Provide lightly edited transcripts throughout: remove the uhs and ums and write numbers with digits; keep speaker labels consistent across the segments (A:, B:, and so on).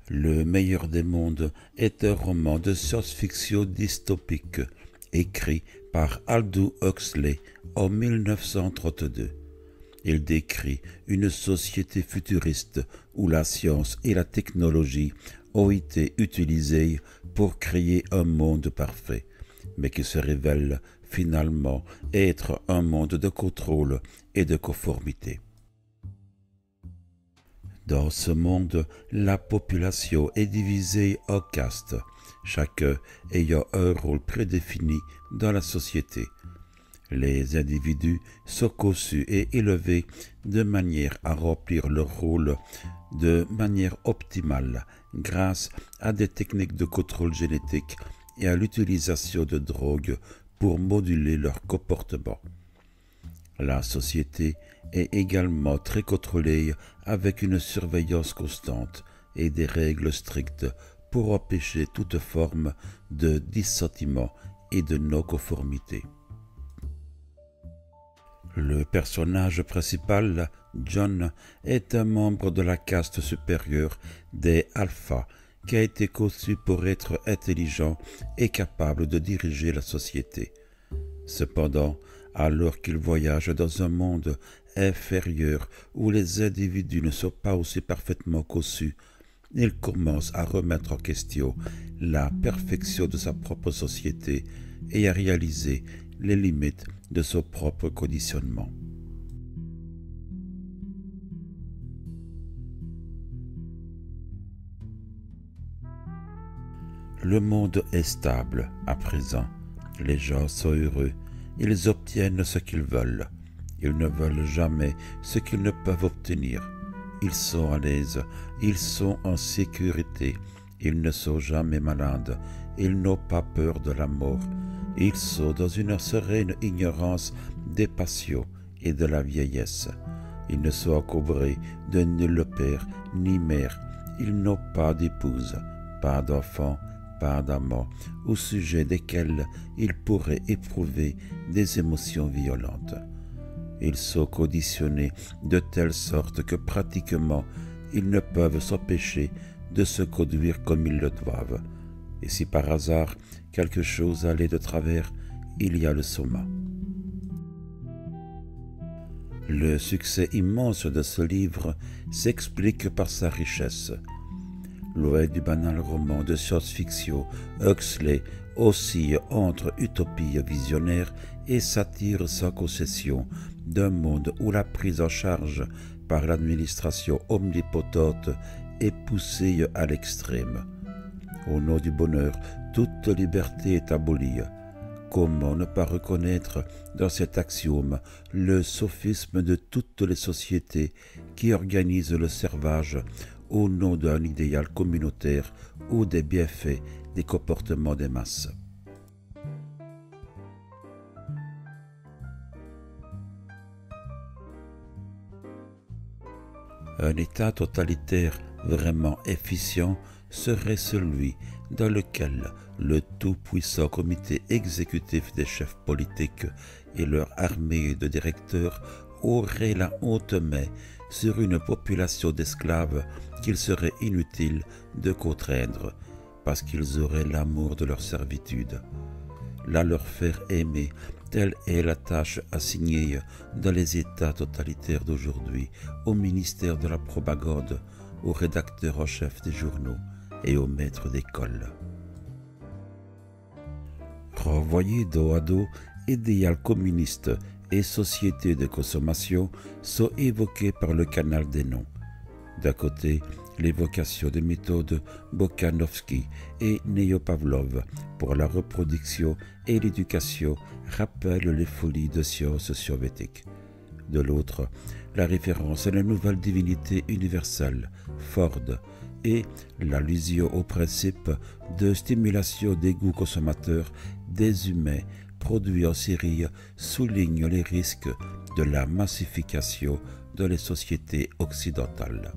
A: Le meilleur des mondes est un roman de science-fiction dystopique, écrit par Aldous Huxley en 1932. Il décrit une société futuriste où la science et la technologie ont été utilisées pour créer un monde parfait, mais qui se révèle finalement être un monde de contrôle et de conformité. Dans ce monde, la population est divisée en castes, chacun ayant un rôle prédéfini dans la société. Les individus sont conçus et élevés de manière à remplir leur rôle de manière optimale grâce à des techniques de contrôle génétique et à l'utilisation de drogues pour moduler leur comportement. La société est également très contrôlée avec une surveillance constante et des règles strictes pour empêcher toute forme de dissentiment et de non-conformité. Le personnage principal, John, est un membre de la caste supérieure des Alphas qui a été conçu pour être intelligent et capable de diriger la société. Cependant, alors qu'il voyage dans un monde inférieur où les individus ne sont pas aussi parfaitement conçus, il commence à remettre en question la perfection de sa propre société et à réaliser les limites de son propre conditionnement. Le monde est stable à présent. Les gens sont heureux. Ils obtiennent ce qu'ils veulent. Ils ne veulent jamais ce qu'ils ne peuvent obtenir. Ils sont à l'aise. Ils sont en sécurité. Ils ne sont jamais malades. Ils n'ont pas peur de la mort. Ils sont dans une sereine ignorance des passions et de la vieillesse. Ils ne sont encombrés de nul père ni mère. Ils n'ont pas d'épouse, pas d'enfants, pas d'amants, au sujet desquels ils pourraient éprouver des émotions violentes. Ils sont conditionnés de telle sorte que pratiquement ils ne peuvent s'empêcher de se conduire comme ils le doivent. Et si par hasard quelque chose allait de travers, il y a le soma. Le succès immense de ce livre s'explique par sa richesse. Loin du banal roman de science-fiction, Huxley oscille entre utopie visionnaire et satire sans concession d'un monde où la prise en charge par l'administration omnipotente est poussée à l'extrême. Au nom du bonheur, toute liberté est abolie. Comment ne pas reconnaître dans cet axiome le sophisme de toutes les sociétés qui organisent le servage au nom d'un idéal communautaire ou des bienfaits des comportements des masses. Un État totalitaire vraiment efficient serait celui dans lequel le tout-puissant comité exécutif des chefs politiques et leur armée de directeurs aurait la haute main sur une population d'esclaves qu'il serait inutile de contraindre, parce qu'ils auraient l'amour de leur servitude. La leur faire aimer, telle est la tâche assignée dans les États totalitaires d'aujourd'hui, au ministère de la propagande, aux rédacteurs en chef des journaux et aux maîtres d'école. Renvoyés dos à dos, idéal communiste et société de consommation sont évoqués par le canal des noms. D'un côté, l'évocation des méthodes Bokhanovsky et Néo-Pavlov pour la reproduction et l'éducation rappelle les folies de sciences soviétiques. De l'autre, la référence à la nouvelle divinité universelle, Ford, et l'allusion au principe de stimulation des goûts consommateurs des humains produits en série soulignent les risques de la massification dans les sociétés occidentales.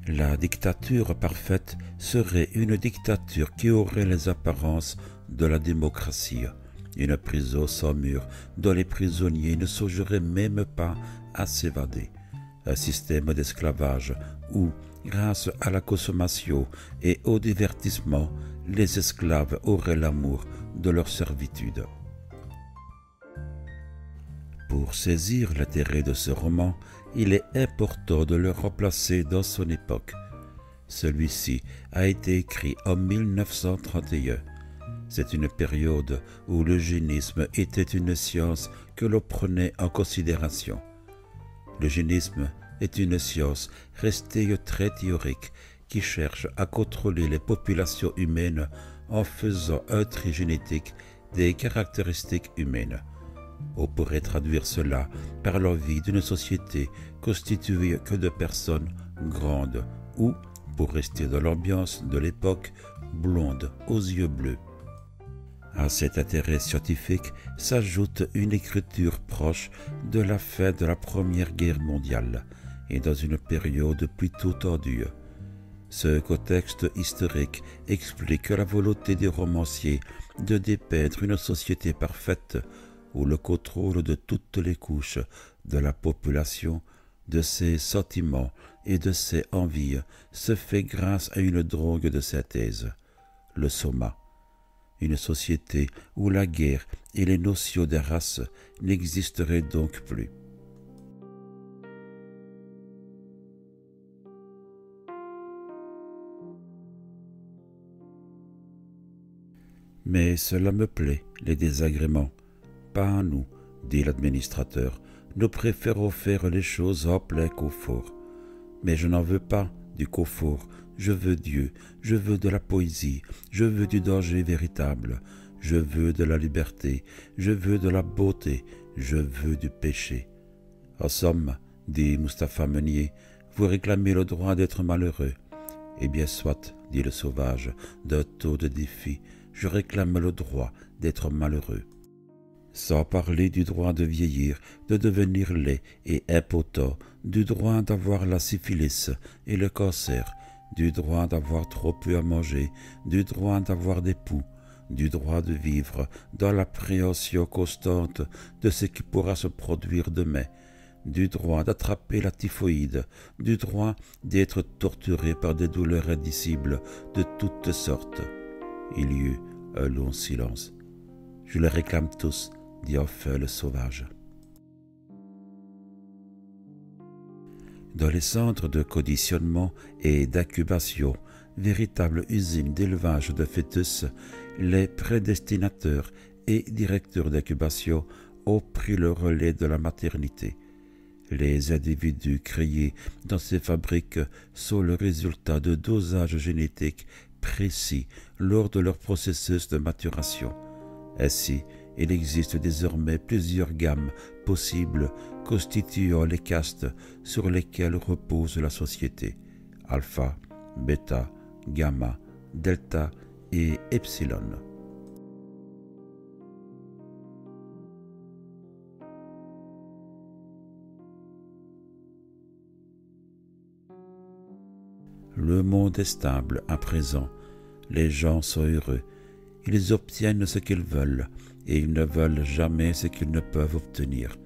A: La dictature parfaite serait une dictature qui aurait les apparences de la démocratie, une prison sans mur dont les prisonniers ne songeraient même pas à s'évader, un système d'esclavage où, grâce à la consommation et au divertissement, les esclaves auraient l'amour de leur servitude. Pour saisir l'intérêt de ce roman, il est important de le replacer dans son époque. Celui-ci a été écrit en 1931. C'est une période où l'eugénisme était une science que l'on prenait en considération. L'eugénisme est une science restée très théorique qui cherche à contrôler les populations humaines en faisant un tri génétique des caractéristiques humaines. On pourrait traduire cela par l'envie d'une société constituée que de personnes grandes ou, pour rester dans l'ambiance de l'époque, blondes aux yeux bleus. À cet intérêt scientifique s'ajoute une écriture proche de la fin de la Première Guerre mondiale et dans une période plutôt tendue. Ce contexte historique explique la volonté des romanciers de dépeindre une société parfaite où le contrôle de toutes les couches de la population, de ses sentiments et de ses envies se fait grâce à une drogue de synthèse, le soma. Une société où la guerre et les notions de race n'existeraient donc plus. Mais cela me plaît, les désagréments. Pas à nous, dit l'administrateur. Nous préférons faire les choses en plein confort. Mais je n'en veux pas du confort. Je veux Dieu, je veux de la poésie, je veux du danger véritable, je veux de la liberté, je veux de la beauté, je veux du péché. En somme, dit Mustapha Meunier, vous réclamez le droit d'être malheureux. Eh bien soit, dit le sauvage, d'un ton de défi, je réclame le droit d'être malheureux. Sans parler du droit de vieillir, de devenir laid et impotent, du droit d'avoir la syphilis et le cancer, du droit d'avoir trop peu à manger, du droit d'avoir des poux, du droit de vivre dans l'appréhension constante de ce qui pourra se produire demain, du droit d'attraper la typhoïde, du droit d'être torturé par des douleurs indicibles de toutes sortes. Il y eut un long silence. Je les réclame tous, dit enfin le sauvage. Dans les centres de conditionnement et d'incubation, véritable usine d'élevage de fœtus, les prédestinateurs et directeurs d'incubation ont pris le relais de la maternité. Les individus créés dans ces fabriques sont le résultat de dosages génétiques précis lors de leur processus de maturation. Ainsi, il existe désormais plusieurs gammes possibles constituant les castes sur lesquelles repose la société: alpha, bêta, gamma, delta et epsilon. Le monde est stable à présent. Les gens sont heureux. Ils obtiennent ce qu'ils veulent et ils ne veulent jamais ce qu'ils ne peuvent obtenir.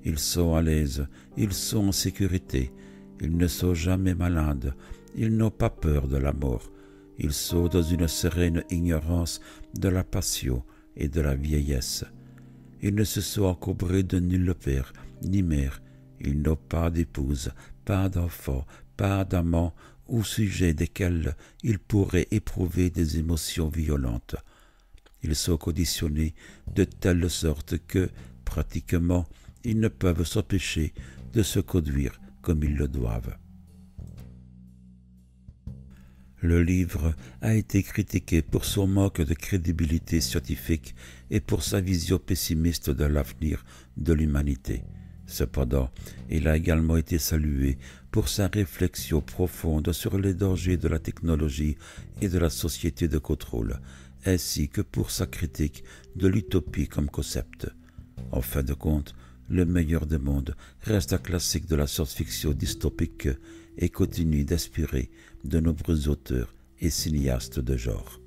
A: Ils sont à l'aise, ils sont en sécurité, ils ne sont jamais malades, ils n'ont pas peur de la mort. Ils sont dans une sereine ignorance de la passion et de la vieillesse. Ils ne se sont encombrés de nul père ni mère. Ils n'ont pas d'épouse, pas d'enfants, pas d'amants au sujet desquels ils pourraient éprouver des émotions violentes. Ils sont conditionnés de telle sorte que, pratiquement, ils ne peuvent s'empêcher de se conduire comme ils le doivent. Le livre a été critiqué pour son manque de crédibilité scientifique et pour sa vision pessimiste de l'avenir de l'humanité. Cependant, il a également été salué pour sa réflexion profonde sur les dangers de la technologie et de la société de contrôle, ainsi que pour sa critique de l'utopie comme concept. En fin de compte, le meilleur des mondes reste un classique de la science-fiction dystopique et continue d'inspirer de nombreux auteurs et cinéastes de genre.